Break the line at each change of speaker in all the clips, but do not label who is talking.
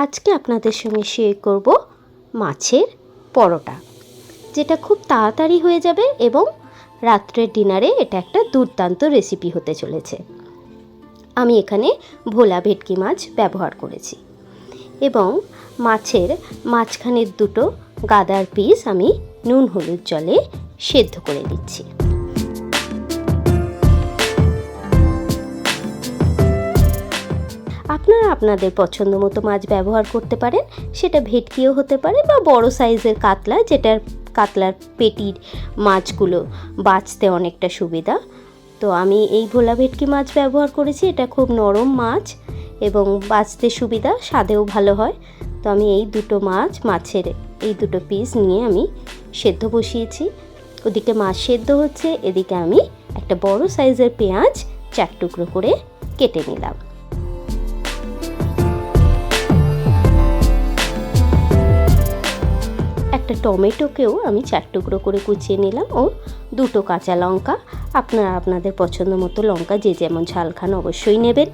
আজকে আপনাদের সঙ্গে শেয়ার করব মাছের পরোটা, যেটা খুব তাড়াতাড়ি হয়ে যাবে এবং রাত্রের ডিনারে এটা একটা দুর্দান্ত রেসিপি হতে চলেছে। আমি এখানে ভোলা ভেটকি মাছ ব্যবহার করেছি এবং মাছের মাঝখানের দুটো গাদার পিস আমি নুন হলুদ জলে সেদ্ধ করে দিচ্ছি। আপনারা আপনাদের পছন্দ মতো মাছ ব্যবহার করতে পারেন, সেটা ভেটকিও হতে পারে বা বড় সাইজের কাতলা, যেটার কাতলার পেটির মাছগুলো বাছতে অনেকটা সুবিধা। তো আমি এই ভোলা ভেটকি মাছ ব্যবহার করেছি, এটা খুব নরম মাছ এবং বাছতে সুবিধা, স্বাদেও ভালো হয়। তো আমি এই দুটো মাছের এই দুটো পিস নিয়ে আমি সেদ্ধ বসিয়েছি। ওদিকে মাছ সেদ্ধ হচ্ছে, এদিকে আমি একটা বড় সাইজের পেঁয়াজ 4 টুকরো করে কেটে নিলাম। একটা টমেটোকেও আমি 4 টুকরো করে কুচিয়ে নিলাম ও দুটো কাঁচা লঙ্কা। আপনারা আপনাদের পছন্দ মতো লঙ্কা যে যেমন ঝাল খান অবশ্যই নেবেন।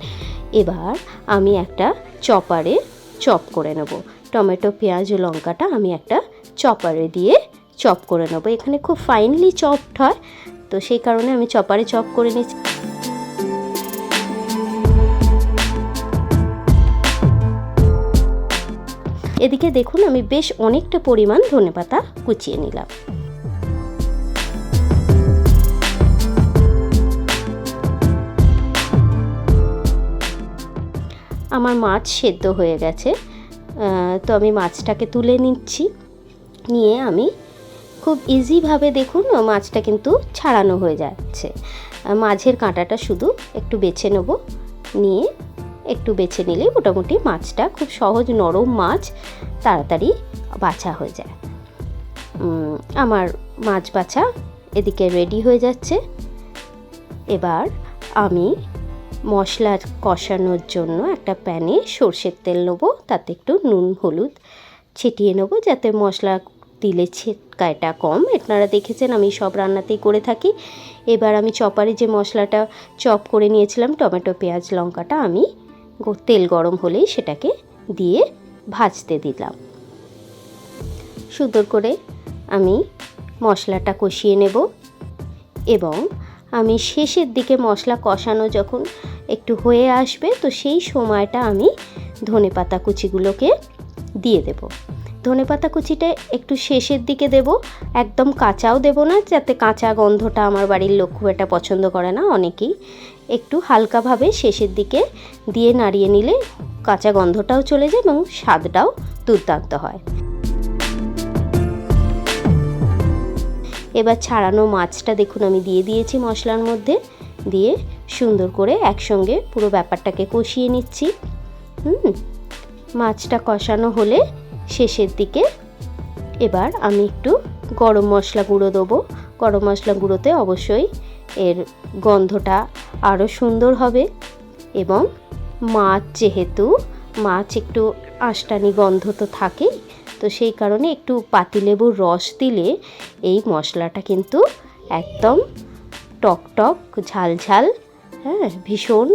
এবার আমি একটা চপারে চপ করে নেব। টমেটো, পেঁয়াজ ও লঙ্কাটা আমি একটা চপারে দিয়ে চপ করে নেব। এখানে খুব ফাইনলি চপড হয়, তো সেই কারণে আমি চপারে চপ করে নিচ্ছি। এদিকে দেখুন আমি বেশ অনেকটা পরিমাণ ধনেপাতা কুচিয়ে নিলাম। আমার মাছ সেদ্ধ হয়ে গেছে, তো আমি মাছটাকে তুলে নিচ্ছি। নিয়ে আমি খুব ইজিভাবে দেখুন মাছটা কিন্তু ছাড়ানো হয়ে যাচ্ছে। মাঝের কাঁটাটা শুধু একটু বেছে নেব, নিয়ে একটু বেছে নিলেই মোটামুটি মাছটা খুব সহজ, নরম মাছ, তাড়াতাড়ি বাছা হয়ে যায়। আমার মাছ বাছা এদিকে রেডি হয়ে যাচ্ছে। এবার আমি মশলা কষানোর জন্য একটা প্যানে সর্ষের তেল নেব, তাতে একটু নুন হলুদ ছিটিয়ে নেব যাতে মশলা দিলে ছিটকায়টা কম। আপনারা দেখেছেন আমি সব রান্নাতেই করে থাকি। এবার আমি চপারে যে মশলাটা চপ করে নিয়েছিলাম, টমেটো, পেঁয়াজ, লঙ্কাটা আমি তেল গরম হলেই সেটাকে দিয়ে ভাজতে দিলাম। সুন্দর করে আমি মশলাটা কষিয়ে নেব এবং আমি শেষের দিকে মশলা কষানো যখন একটু হয়ে আসবে, তো সেই সময়টা আমি ধনেপাতা কুচিগুলোকে দিয়ে দেব। ধনেপাতা কুচিটা একটু শেষের দিকে দেব, একদম কাঁচাও দেব না, যাতে কাঁচা গন্ধটা আমার বাড়ির লোক খুব একটা পছন্দ করে না অনেকেই। একটু হালকাভাবে শেষের দিকে দিয়ে নাড়িয়ে নিলে কাঁচা গন্ধটাও চলে যায় এবং স্বাদটাও দুর্দান্ত হয়। এবার ছাড়ানো মাছটা দেখুন আমি দিয়ে দিয়েছি মশলার মধ্যে, দিয়ে সুন্দর করে একসঙ্গে পুরো ব্যাপারটাকে কষিয়ে নিচ্ছি। মাছটা কষানো হলে শেষের দিকে এবার আমি একটু গরম মশলা গুঁড়ো দেবো। গরম মশলা গুঁড়োতে অবশ্যই এর গন্ধটা আরও সুন্দর হবে এবং মাছ যেহেতু মাছ একটু আঁশটানি গন্ধ তো থাকেই, তো সেই কারণে একটু পাতিলেবুর রস দিলে এই মশলাটা কিন্তু একদম টক টক ঝাল ঝাল, ভীষণ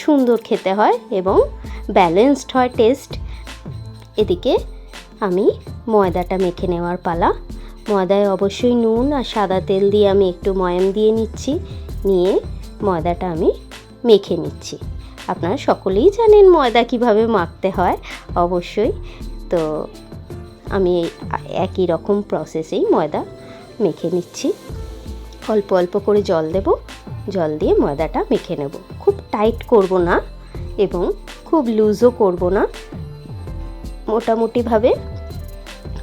সুন্দর খেতে হয় এবং ব্যালেন্সড হয় টেস্ট। এদিকে আমি ময়দাটা মেখে নেওয়ার পালা। ময়দায় অবশ্যই নুন আর সাদা তেল দিয়ে আমি একটু ময়াম দিয়ে নিচ্ছি, নিয়ে ময়দাটা আমি মেখে নিচ্ছি। আপনারা সকলেই জানেন ময়দা কিভাবে মাখতে হয় অবশ্যই, তো আমি একই রকম প্রসেসেই ময়দা মেখে নিচ্ছি। অল্প অল্প করে জল দেব, জল দিয়ে ময়দাটা মেখে নেব। খুব টাইট করব না এবং খুব লুজও করব না, মোটামুটিভাবে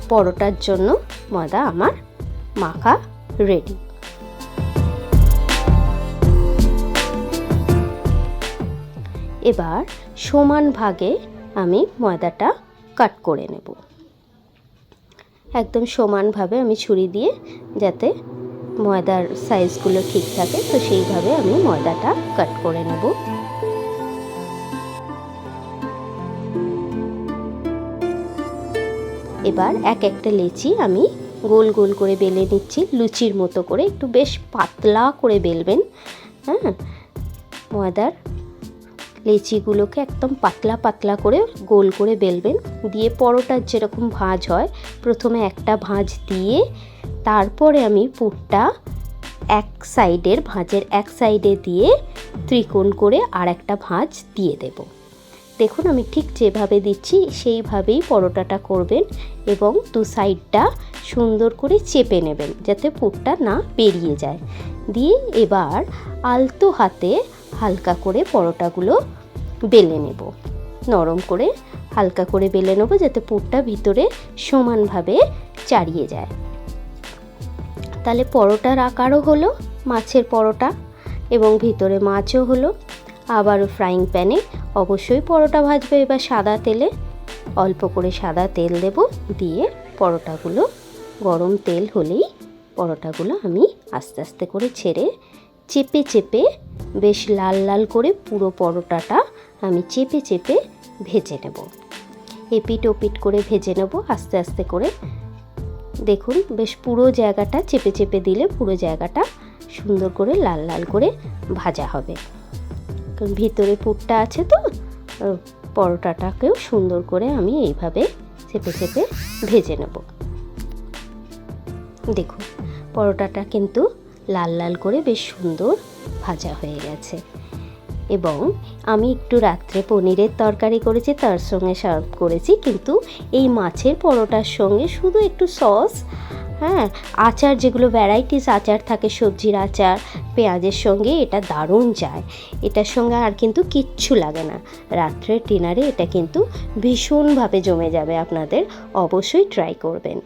পরোটার জন্য ময়দা আমার মাখা রেডি। এবার সমান ভাগে আমি ময়দাটা কাট করে নেব, একদম সমানভাবে আমি ছুরি দিয়ে, যাতে ময়দার সাইজগুলো ঠিক থাকে, তো সেইভাবে আমি ময়দাটা কাট করে নেব। এবার এক একটা লেচি আমি গোল গোল করে বেলে নিচ্ছি, লুচির মতো করে, একটু বেশ পাতলা করে বেলবেন। ময়দার লেচিগুলোকে একদম পাতলা পাতলা করে গোল করে বেলবেন। দিয়ে পরোটার যেরকম ভাঁজ হয়, প্রথমে একটা ভাঁজ দিয়ে তারপরে আমি পুরটা ভাঁজের এক সাইডে দিয়ে ত্রিকোণ করে আর একটা ভাঁজ দিয়ে দেব। দেখুন আমি ঠিক যেভাবে দিচ্ছি সেইভাবেই পরোটাটা করবেন এবং দু সাইডটা সুন্দর করে চেপে নেবেন যাতে পুরটা না বেরিয়ে যায়। দিয়ে এবার আলতো হাতে হালকা করে পরোটাগুলো বেলে নেব, নরম করে হালকা করে বেলে নেব যাতে পুরটা ভিতরে সমানভাবে চাড়িয়ে যায়। তাহলে পরোটার আকারও হলো মাছের পরোটা এবং ভিতরে মাছও হলো। আবারও ফ্রাইং প্যানে অবশ্যই পরোটা ভাজবে। এবার সাদা তেলে অল্প করে সাদা তেল দেব, দিয়ে পরোটাগুলো গরম তেল হলেই পরোটাগুলো আমি আস্তে আস্তে করে ছেড়ে চেপে চেপে বেশ লাল লাল করে পুরো পরোটাটা আমি চেপে চেপে ভেজে নেব। এপিট ওপিট করে ভেজে নেব আস্তে আস্তে করে। দেখুন বেশ পুরো জায়গাটা চেপে চেপে দিলে পুরো জায়গাটা সুন্দর করে লাল লাল করে ভাজা হবে। কারণ ভিতরে পুরটা আছে তো, পরোটাটাকেও সুন্দর করে আমি এইভাবে চেপে চেপে ভেজে নেব। দেখুন পরোটাটা কিন্তু লাল লাল করে বেশ সুন্দর ভাজা হয়ে গেছে। এবং আমি একটু রাত্রে পনিরের তরকারি করেছি, তার সঙ্গে সার্ভ করেছি, কিন্তু এই মাছের পরোটার সঙ্গে শুধু একটু সস, আচার, যেগুলো ভ্যারাইটিস আচার থাকে, সবজির আচার, পেঁয়াজের সঙ্গে এটা দারুণ যায়। এটার সঙ্গে আর কিন্তু কিচ্ছু লাগে না। রাত্রের ডিনারে এটা কিন্তু ভীষণভাবে জমে যাবে। আপনাদের অবশ্যই ট্রাই করবেন।